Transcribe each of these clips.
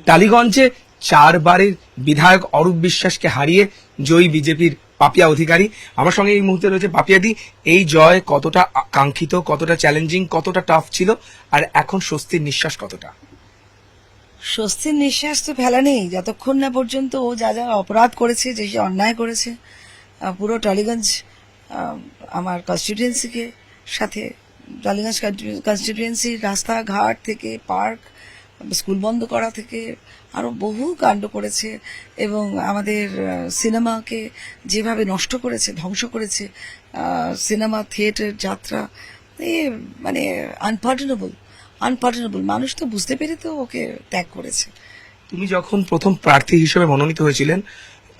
টালিগঞ্জে 4 বারের বিধায়ক অরূপ বিশ্বাসকে হারিয়ে জয়ী বিজেপির পাপিয়া অধিকারী আমার সঙ্গে এই মুহূর্তে রয়েছে। পাপিয়াদি, এই জয় কতটা কাঙ্ক্ষিত, কতটা চ্যালেঞ্জিং, কতটা টাফ ছিল, আর এখন স্বস্তির নিঃশ্বাস কতটা? স্বস্তির নিঃশ্বাস তো ফেলা নেই যতক্ষণ না পর্যন্ত ও যা যা অপরাধ করেছে, যে সে অন্যায় করেছে, পুরো টালিগঞ্জ আমার কনস্টিটিউয়েন্সিকে সাথে, টালিগঞ্জ কনস্টিটিউয়েন্সির রাস্তাঘাট থেকে পার্ক, স্কুল বন্ধ করা থেকে আরো বহু কাণ্ড করেছে, এবং আমাদের সিনেমাকে যেভাবে নষ্ট করেছে, ধ্বংস করেছে, সিনেমা থিয়েটার যাত্রা, মানে আনপার্ডনেবল। মানুষ তো বুঝতে পেরে তো ওকে ত্যাগ করেছে। তুমি যখন প্রথম প্রার্থী হিসেবে মনোনীত হয়েছিলেন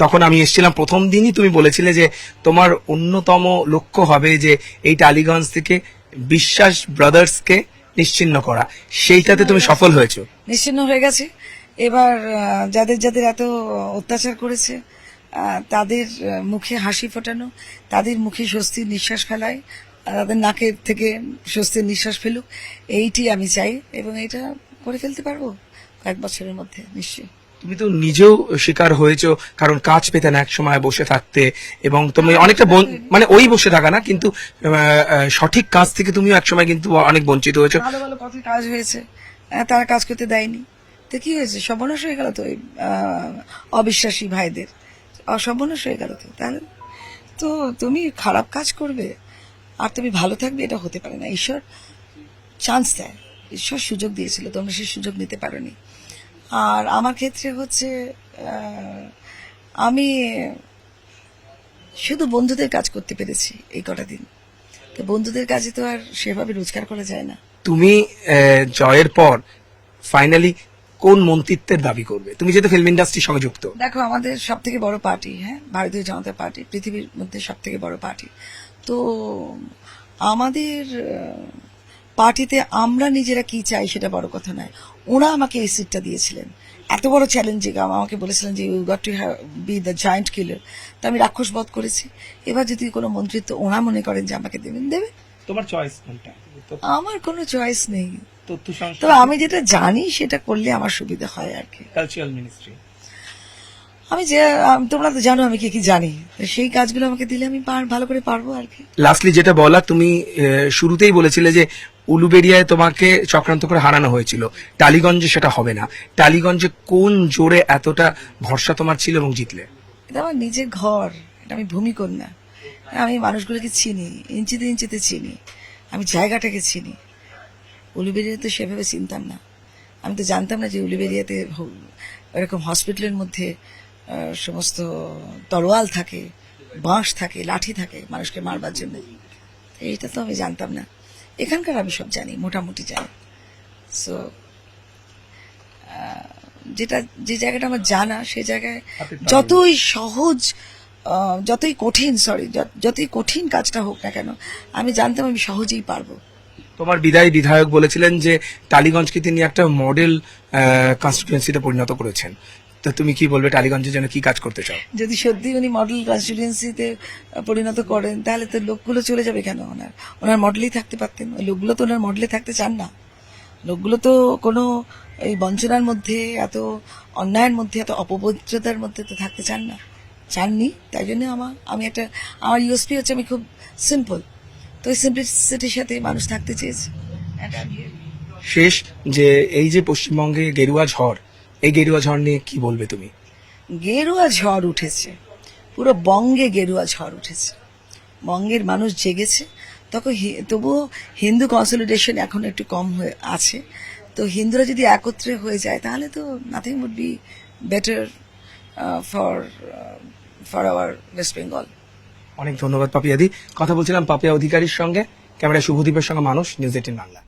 তখন আমি এসেছিলাম, প্রথম দিনই তুমি বলেছিলে যে তোমার অন্যতম লক্ষ্য হবে যে এই টালিগঞ্জ থেকে বিশ্বাস ব্রাদার্সকে নিশ্চিহ্ন করা। সেইটাতে তুমি সফল হয়েছো। নিশ্চিহ্ন হয়ে গেছে। এবার যাদের যাদের এত অত্যাচার করেছে তাদের মুখে হাসি ফোটানো, তাদের মুখে স্বস্তির নিঃশ্বাস ফেলায়, তাদের নাকের থেকে স্বস্তির নিঃশ্বাস ফেলুক, এইটি আমি চাই, এবং এটা করে ফেলতে পারবো কয়েক বছরের মধ্যে নিশ্চয়ই। তুমি তো নিজেও শিকার হয়েছো, কারণ কাজ পেতে না এক সময় বসে থাকতে, এবং তুমি অনেকটা মানে ওই বসে থাকা না, কিন্তু সঠিক কাজ থেকে তুমিও এক সময় কিন্তু অনেক বঞ্চিত হয়েছো। ভালো ভালো কত কাজ হয়েছে, তারা কাজ করতে দেয়নি, তো কি হয়েছে? সর্বনাশ হয়ে গেল তো অবিশ্বাসী ভাইদের, সর্বনাশ হয়ে গেল তো। তাহলে তো তুমি খারাপ কাজ করবে আর তুমি ভালো থাকবে, এটা হতে পারে না। ঈশ্বর চান্স দেয়, ঈশ্বর সুযোগ দিয়েছিল, তোমরা সেই সুযোগ নিতে পারোনি। আর আমার ক্ষেত্রে হচ্ছে আমি শুধু বন্ধুদের কাজ করতে পেরেছি এই কটা দিন, তো বন্ধুদের কাজে তো আর সেভাবে রোজগার করা যায় না। তুমি জয়ের পর ফাইনালি কোন মন্ত্রিত্বের দাবি করবে? তুমি যেহেতু ফিল্ম ইন্ডাস্ট্রির সঙ্গে যুক্ত। দেখো, আমাদের সব থেকে বড় পার্টি, ভারতীয় জনতা পার্টি পৃথিবীর মধ্যে সব থেকে বড় পার্টি। তো আমাদের পার্টিতে আমরা নিজেরা কি চাই সেটা বড় কথা নয়। ওরা আমাকে এই সিটটা দিয়েছিলেন, এত বড় চ্যালেঞ্জিং, আমাকে বলেছিলেন যে you got to be the giant killer. তো আমি রাক্ষস বধ করেছি। এবার যদি কোনো মন্ত্রিত্ব ওরা মনে করেন যে আমাকে দেবেন, দেবে। তোমার চয়েস কোনটা? আমার কোনো চয়েস নেই, তথ্য তো সংস্কৃতি, আমি যেটা জানি সেটা করলে আমার সুবিধা হয় আর কি। Cultural ministry. তোমরা তো জানো আমি কি কি জানি, সেই কাজগুলো আমাকে দিলে আমি ভালো করে পারবো আর কি। লাস্টলি যেটা বলা, তুমি শুরুতেই বলেছিলে যে উলুবেড়িয়ায় তোমাকে চক্রান্ত করে হারানো হয়েছিল, টালিগঞ্জে সেটা হবে না। টালিগঞ্জে কোন জোরে এতটা ভরসা তোমার ছিল এবং জিতলে? এটা আমার নিজের ঘর, এটা আমি ভূমিকন্যা, আমি মানুষগুলোকে চিনি, ইঞ্চিতে ইঞ্চিতে চিনি, আমি জায়গাটাকে চিনি। উলুবেড়িয়াতে সেভাবে চিনতাম না, আমি তো জানতাম না যে উলুবেড়িয়াতে এরকম হসপিটালের মধ্যে সমস্ত তরোয়াল থাকে, বাঁশ থাকে, লাঠি থাকে মানুষকে মারবার জন্য। এইটা তো আমি জানতাম না। এখানকার আমি সব জানি, মোটামুটি জানি। সো যে জায়গাটা আমার জানা, সেই জায়গায় যতই সহজ, যতই কঠিন কাজটা হোক না কেন, আমি জানতাম আমি সহজেই পারবো। তোমার বিদায়ী বিধায়ক বলেছিলেন যে টালিগঞ্জকে তিনি একটা মডেল কনস্টিটিউয়েন্সিতে পরিণত করেছেন, তো তুমি কি বলবে, টালিগঞ্জের জন্য কি কাজ করতে চাও? যদি সত্যি উনি মডেল কনস্টিটিউয়েন্সিতে পরিণত করেন, তাহলে তো লোকগুলো চলে যাবে কেন? ওনার মডেলেই থাকতে পারতেন। ওই লোকগুলো তো ওনার মডেলে থাকতে চান না। লোকগুলো তো কোনো এই বঞ্চনার মধ্যে, এত অন্যায়ের মধ্যে, এত অপবিত্রতার মধ্যে তো থাকতে চাননি। তাই জন্য আমার ইউএসপি হচ্ছে আমি খুব সিম্পল, তো ওই সিম্পলিসিটির সাথে মানুষ থাকতে চেয়েছে। শেষ, যে এই যে পশ্চিমবঙ্গে গেরুয়া ঝড়, এই গেরুয়া ঝড় নিয়ে কি বলবে তুমি? গেরুয়া ঝড় উঠেছে, পুরো বঙ্গে গেরুয়া ঝড় উঠেছে, বঙ্গের মানুষ জেগেছে। তবুও হিন্দু কনসলিডেশন এখন একটু কম হয়ে আছে, তো হিন্দুরা যদি একত্রে হয়ে যায় তাহলে তো nothing would be better for our West Bengal. অনেক ধন্যবাদ পাপিয়াদি। কথা বলছিলাম পাপিয়া অধিকারীর সঙ্গে। ক্যামেরায় শুভদীপের সঙ্গে মানুষ, নিউজ 18 বাংলা।